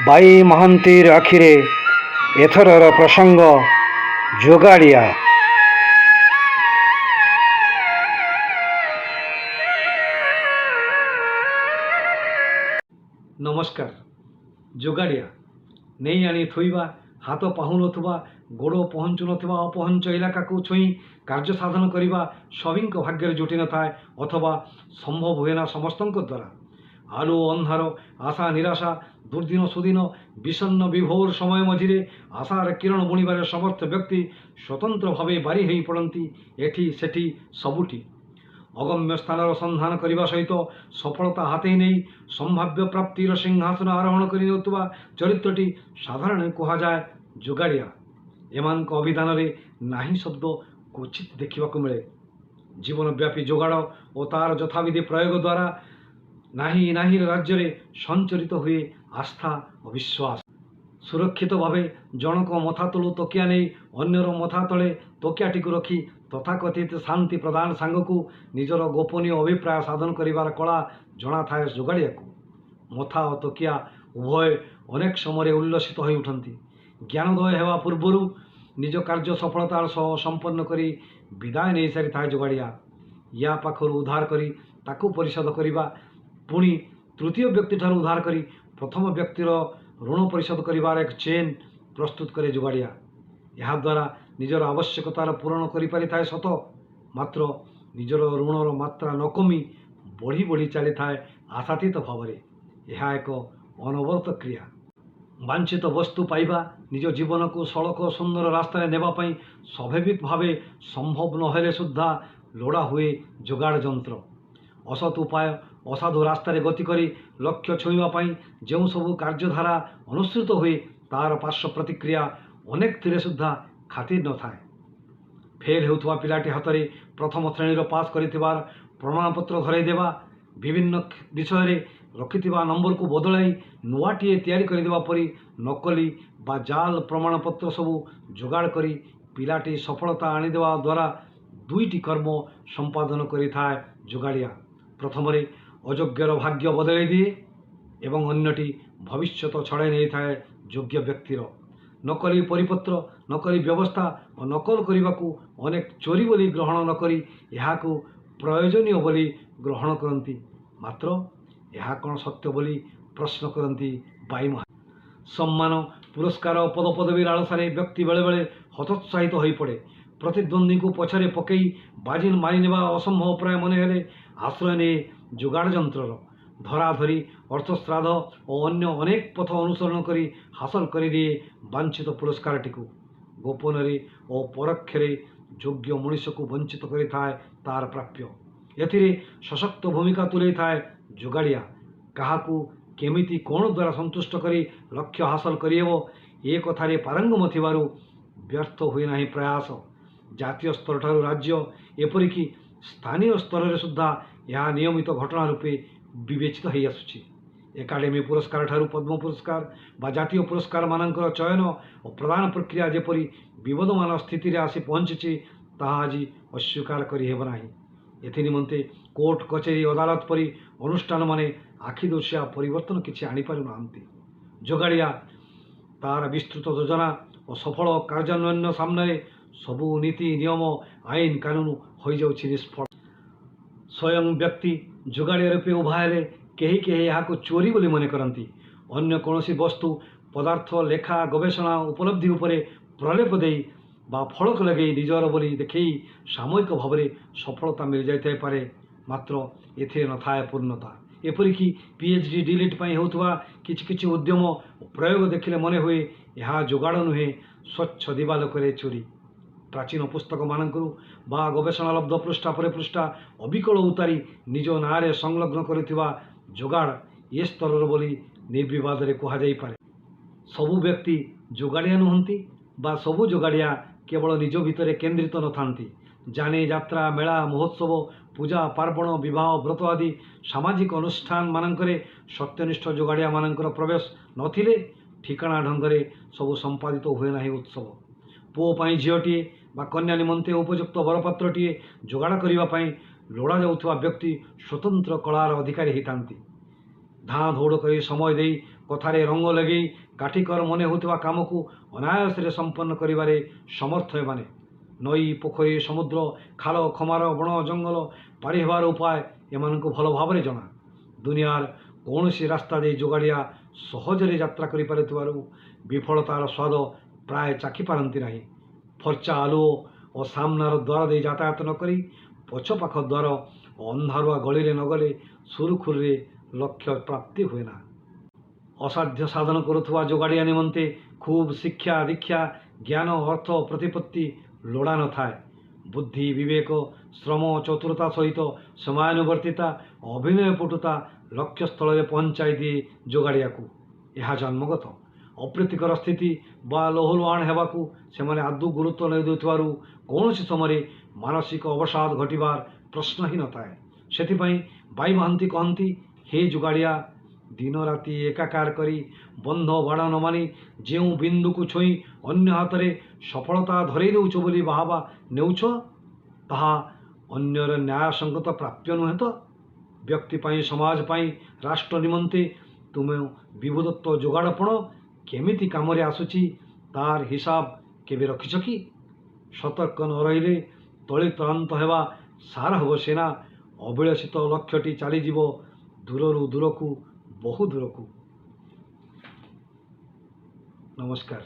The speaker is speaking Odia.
ବାଇ ମହାନ୍ତିର ଆଖିରେ ଏଥରର ପ୍ରସଙ୍ଗ ଯୋଗାଡ଼ିଆ। ନମସ୍କାର। ଯୋଗାଡ଼ିଆ ନେଇ ଆଣି ଥୋଇବା, ହାତ ପାହୁନଥିବା, ଗୋଡ଼ ପହଞ୍ଚୁନଥିବା ଅପହଞ୍ଚ ଇଲାକାକୁ ଛୁଇଁ କାର୍ଯ୍ୟ ସାଧନ କରିବା ସଭିଙ୍କ ଭାଗ୍ୟରେ ଜୁଟି ନଥାଏ ଅଥବା ସମ୍ଭବ ହୁଏ ନା ସମସ୍ତଙ୍କ ଦ୍ୱାରା। ଆଲୁଅ ଅନ୍ଧାର, ଆଶା ନିରାଶା, ଦୁର୍ଦିନ ସୁଦିନ, ବିଷଣ୍ଣ ବିଭୋର ସମୟ ମଝିରେ ଆଶାର କିରଣ ବୁଣିବାରେ ସମର୍ଥ ବ୍ୟକ୍ତି ସ୍ୱତନ୍ତ୍ର ଭାବେ ବାରି ହୋଇ ପଡ଼ନ୍ତି ଏଠି ସେଠି ସବୁଠି। ଅଗମ୍ୟ ସ୍ଥାନର ସନ୍ଧାନ କରିବା ସହିତ ସଫଳତା ହାତେଇ ନେଇ ସମ୍ଭାବ୍ୟ ପ୍ରାପ୍ତିର ସିଂହାସନ ଆରୋହଣ କରି ନେଉଥିବା ଚରିତ୍ରଟି ସାଧାରଣ କୁହାଯାଏ ଯୋଗାଡ଼ିଆ। ଏମାନଙ୍କ ଅଭିଧାନରେ ନାହିଁ ଶବ୍ଦ କ୍ୱଚିତ ଦେଖିବାକୁ ମିଳେ। ଜୀବନବ୍ୟାପୀ ଯୋଗାଡ଼ ଓ ତାର ଯଥାବିଧି ପ୍ରୟୋଗ ଦ୍ୱାରା ନାହିଁ ରାଜ୍ୟରେ ସଞ୍ଚରିତ ହୁଏ ଆସ୍ଥା ଓ ବିଶ୍ୱାସ। ସୁରକ୍ଷିତ ଭାବେ ଜଣକ ମଥା ତଳୁ ତକିଆ ନେଇ ଅନ୍ୟର ମଥା ତଳେ ତକିଆଟିକୁ ରଖି ତଥାକଥିତ ଶାନ୍ତି ପ୍ରଦାନ ସାଙ୍ଗକୁ ନିଜର ଗୋପନୀୟ ଅଭିପ୍ରାୟ ସାଧନ କରିବାର କଳା ଜଣାଥାଏ ଯୋଗାଡ଼ିଆକୁ। ମଥା ଓ ତକିଆ ଉଭୟ ଅନେକ ସମୟରେ ଉଲ୍ଲସିତ ହୋଇ ଉଠନ୍ତି। ଜ୍ଞାନୋଦୟ ହେବା ପୂର୍ବରୁ ନିଜ କାର୍ଯ୍ୟ ସଫଳତାର ସହ ସମ୍ପନ୍ନ କରି ବିଦାୟ ନେଇସାରିଥାଏ ଯୋଗାଡ଼ିଆ। ୟା ପାଖରୁ ଉଦ୍ଧାର କରି ତାକୁ ପରିଶୋଧ କରିବା, ପୁଣି ତୃତୀୟ ବ୍ୟକ୍ତିଠାରୁ ଉଦ୍ଧାର କରି ପ୍ରଥମ ବ୍ୟକ୍ତିର ଋଣ ପରିଶୋଧ କରିବାର ଏକ ଚେନ୍ ପ୍ରସ୍ତୁତ କରେ ଯୋଗାଡ଼ିଆ। ଏହାଦ୍ୱାରା ନିଜର ଆବଶ୍ୟକତାର ପୂରଣ କରିପାରିଥାଏ ସତ, ମାତ୍ର ନିଜର ଋଣର ମାତ୍ରା ନ କମି ବଢ଼ି ବଢ଼ି ଚାଲିଥାଏ ଆଶାତୀତ ଭାବରେ। ଏହା ଏକ ଅନବରତ କ୍ରିୟା। ବାଞ୍ଛିତ ବସ୍ତୁ ପାଇବା, ନିଜ ଜୀବନକୁ ସଳଖ ସୁନ୍ଦର ରାସ୍ତାରେ ନେବା ପାଇଁ ସ୍ୱାଭାବିକ ଭାବେ ସମ୍ଭବ ନହେଲେ ସୁଦ୍ଧା ଲୋଡ଼ା ହୁଏ ଯୋଗାଡ଼ ଯନ୍ତ୍ର। ଅସତ୍ ଉପାୟ, ଅସାଧୁ ରାସ୍ତାରେ ଗତି କରି ଲକ୍ଷ୍ୟ ଛୁଇଁବା ପାଇଁ ଯେଉଁ ସବୁ କାର୍ଯ୍ୟଧାରା ଅନୁସୃତ ହୁଏ ତାହାର ପାର୍ଶ୍ୱ ପ୍ରତିକ୍ରିୟା ଅନେକଥିରେ ସୁଦ୍ଧା ଖାତିର ନଥାଏ। ଫେଲ୍ ହେଉଥିବା ପିଲାଟି ହାତରେ ପ୍ରଥମ ଶ୍ରେଣୀର ପାସ୍ କରିଥିବାର ପ୍ରମାଣପତ୍ର ଧରାଇ ଦେବା, ବିଭିନ୍ନ ବିଷୟରେ ରଖିଥିବା ନମ୍ବରକୁ ବଦଳାଇ ନୂଆଟିଏ ତିଆରି କରିଦେବା ପରି ନକଲି ବା ଜାଲ ପ୍ରମାଣପତ୍ର ସବୁ ଯୋଗାଡ଼ କରି ପିଲାଟି ସଫଳତା ଆଣିଦେବା ଦ୍ୱାରା ଦୁଇଟି କର୍ମ ସମ୍ପାଦନ କରିଥାଏ ଯୋଗାଡ଼ିଆ। ପ୍ରଥମରେ ଅଯୋଗ୍ୟର ଭାଗ୍ୟ ବଦଳାଇ ଦିଏ ଏବଂ ଅନ୍ୟଟି ଭବିଷ୍ୟତ ଛଡ଼ାଇ ନେଇଥାଏ ଯୋଗ୍ୟ ବ୍ୟକ୍ତିର। ନକଲି ପରିପତ୍ର, ନକଲି ବ୍ୟବସ୍ଥା ଓ ନକଲ କରିବାକୁ ଅନେକ ଚୋରି ବୋଲି ଗ୍ରହଣ ନ କରି ଏହାକୁ ପ୍ରୟୋଜନୀୟ ବୋଲି ଗ୍ରହଣ କରନ୍ତି। ମାତ୍ର ଏହା କ'ଣ ସତ୍ୟ ବୋଲି ପ୍ରଶ୍ନ କରନ୍ତି ବାଇ ମହାନ୍ତି। ସମ୍ମାନ, ପୁରସ୍କାର ଓ ପଦପଦବୀ ଲାଳସାରେ ବ୍ୟକ୍ତି ବେଳେବେଳେ ହତୋତ୍ସାହିତ ହୋଇପଡ଼େ। ପ୍ରତିଦ୍ୱନ୍ଦ୍ୱୀଙ୍କୁ ପଛରେ ପକାଇ ବାଜି ମାରିନେବା ଅସମ୍ଭବ ପ୍ରାୟ ମନେ ହେଲେ ଆଶ୍ରୟ ନିଏ ଯୋଗାଡ଼ ଯନ୍ତ୍ରର। ଧରାଧରି, ଅର୍ଥଶ୍ରାଦ୍ଧ ଓ ଅନ୍ୟ ଅନେକ ପଥ ଅନୁସରଣ କରି ହାସଲ କରିନିଏ ବାଞ୍ଛିତ ପୁରସ୍କାରଟିକୁ। ଗୋପନରେ ଓ ପରୋକ୍ଷରେ ଯୋଗ୍ୟ ମଣିଷକୁ ବଞ୍ଚିତ କରିଥାଏ ତାର ପ୍ରାପ୍ୟ। ଏଥିରେ ସଶକ୍ତ ଭୂମିକା ତୁଲାଇଥାଏ ଯୋଗାଡ଼ିଆ। କାହାକୁ କେମିତି କ'ଣ ଦ୍ୱାରା ସନ୍ତୁଷ୍ଟ କରି ଲକ୍ଷ୍ୟ ହାସଲ କରିହେବ ଏ କଥାରେ ପାରଙ୍ଗମ ଥିବାରୁ ବ୍ୟର୍ଥ ହୁଏ ନାହିଁ ପ୍ରୟାସ। ଜାତୀୟ ସ୍ତରଠାରୁ ରାଜ୍ୟ, ଏପରିକି ସ୍ଥାନୀୟ ସ୍ତରରେ ସୁଦ୍ଧା ଏହା ନିୟମିତ ଘଟଣା ରୂପେ ବିବେଚିତ ହୋଇ ଆସୁଛି। ଏକାଡେମୀ ପୁରସ୍କାର ଠାରୁ ପଦ୍ମ ପୁରସ୍କାର ବା ଜାତୀୟ ପୁରସ୍କାର ମାନଙ୍କର ଚୟନ ଓ ପ୍ରଦାନ ପ୍ରକ୍ରିୟା ଯେପରି ବିବଦମାନ ସ୍ଥିତିରେ ଆସି ପହଞ୍ଚିଛି ତାହା ଆଜି ଅସ୍ୱୀକାର କରିହେବ ନାହିଁ। ଏଥିନିମନ୍ତେ କୋର୍ଟ କଚେରୀ ଅଦାଲତ ପରି ଅନୁଷ୍ଠାନମାନେ ଆଖିଦୃଶିଆ ପରିବର୍ତ୍ତନ କିଛି ଆଣିପାରୁନାହାନ୍ତି। ଯୋଗାଡ଼ିଆ ତାର ବିସ୍ତୃତ ଯୋଜନା ଓ ସଫଳ କାର୍ଯ୍ୟାନ୍ୱୟନ ସାମ୍ନାରେ ସବୁ ନୀତି ନିୟମ, ଆଇନ କାନୁନ ହୋଇଯାଉଛି ନିଷ୍ଫଳ। ସ୍ୱୟଂ ବ୍ୟକ୍ତି ଯୋଗାଡ଼ିଆ ରୂପେ ଉଭା ହେଲେ କେହି କେହି ଏହାକୁ ଚୋରି ବୋଲି ମନେ କରନ୍ତି। ଅନ୍ୟ କୌଣସି ବସ୍ତୁ, ପଦାର୍ଥ, ଲେଖା, ଗବେଷଣା, ଉପଲବ୍ଧି ଉପରେ ପ୍ରଲେପ ଦେଇ ବା ଫଳକ ଲଗାଇ ନିଜର ବୋଲି ଦେଖାଇ ସାମୟିକ ଭାବରେ ସଫଳତା ମିଳିଯାଇଥାଇପାରେ, ମାତ୍ର ଏଥିରେ ନଥାଏ ପୂର୍ଣ୍ଣତା। ଏପରିକି PhD ଡିଲିଟ୍ ପାଇଁ ହେଉଥିବା କିଛି କିଛି ଉଦ୍ୟମ ଓ ପ୍ରୟୋଗ ଦେଖିଲେ ମନେ ହୁଏ ଏହା ଯୋଗାଡ଼ ନୁହେଁ, ସ୍ୱଚ୍ଛ ଦିବାଲୋକରେ ଚୋରି। ପ୍ରାଚୀନ ପୁସ୍ତକମାନଙ୍କରୁ ବା ଗବେଷଣାଲବ୍ଧ ପୃଷ୍ଠା ପରେ ପୃଷ୍ଠା ଅବିକଳ ଉତାରି ନିଜ ନାଁରେ ସଂଲଗ୍ନ କରୁଥିବା ଯୋଗାଡ଼ ଏ ସ୍ତରର ବୋଲି ନିର୍ବିବାଦରେ କୁହାଯାଇପାରେ। ସବୁ ବ୍ୟକ୍ତି ଯୋଗାଡ଼ିଆ ନୁହନ୍ତି ବା ସବୁ ଯୋଗାଡ଼ିଆ କେବଳ ନିଜ ଭିତରେ କେନ୍ଦ୍ରିତ ନଥାନ୍ତି। ଯାନି, ଯାତ୍ରା, ମେଳା, ମହୋତ୍ସବ, ପୂଜା ପାର୍ବଣ, ବିବାହ, ବ୍ରତ ଆଦି ସାମାଜିକ ଅନୁଷ୍ଠାନ ମାନଙ୍କରେ ସତ୍ୟନିଷ୍ଠ ଯୋଗାଡ଼ିଆ ମାନଙ୍କର ପ୍ରବେଶ ନଥିଲେ ଠିକଣା ଢଙ୍ଗରେ ସବୁ ସମ୍ପାଦିତ ହୁଏ ନାହିଁ ଉତ୍ସବ। ପୁଅ ପାଇଁ ଝିଅଟିଏ ବା କନ୍ୟା ନିମନ୍ତେ ଉପଯୁକ୍ତ ବରପାତ୍ରଟିଏ ଯୋଗାଡ଼ କରିବା ପାଇଁ ଲୋଡ଼ା ଯାଉଥିବା ବ୍ୟକ୍ତି ସ୍ୱତନ୍ତ୍ର କଳାର ଅଧିକାରୀ ହୋଇଥାନ୍ତି। ଧାଁ ଦୌଡ଼ କରି ସମୟ ଦେଇ कथारे रंग लगे काठिकर मन होता काम को अनायास संपन्न करिबारे समर्थ एमाने नई पोखरी समुद्र खाल खमार बण जंगल पारि हेबार उपाय एमानंकु भल भावरे जना दुनियार कौन सी रास्ता दे जोगाड़िया सहजरे यात्रा करि पारुथिबारु विफलतार स्वाद प्राय चाखी पारती नहीं फर्चा आलुओ और सामनार द्वार दे यातायात न करी पछपाख द्वार अंधारुआ गली न गले सुरुखुरे लक्ष्य प्राप्ति हुए ना असाध्य साधन करुवा जोगाड़िया निमंते खूब शिक्षा दीक्षा ज्ञान अर्थ प्रतिपत्ति लोड़ा न थाए बुद्धि विवेक श्रम चतुरता सहित समयानुवर्तिता अभिनय पटुता लक्ष्य स्थल में पहुंचाई दिए जोगाड़िया को यह जन्मगत अप्रीतिकर स्थिति बा लोहलुहाण हेबाकू से आदौ गुरुत्व नहीं देउथिबारु कौन समय मानसिक अवसाद घटिबार प्रश्न ही न थाए सेथिपाई बाई महांती कहती हे जोगाड़िया दिन राति एकाकार करी बंध बाड़ न मानी जो बिंदु को छुई अन्य हाथ में सफलता धरई देउछ बोली बाहाबा नेउछ ताहा अन्यर न्यायसंगत प्राप्य नुहे तो व्यक्ति पाई समाज पाई राष्ट्र निमंते तुम विभुदत्व जोगाड़पण केमिति कामरे आसुची तार हिसाब केबे रखिछ कि सतर्क न रहिले तले तरांत हेबा सार हब सेना अविलषित लक्ष्यटी चलीज दूररू दूरकू बहु दूरकू। नमस्कार।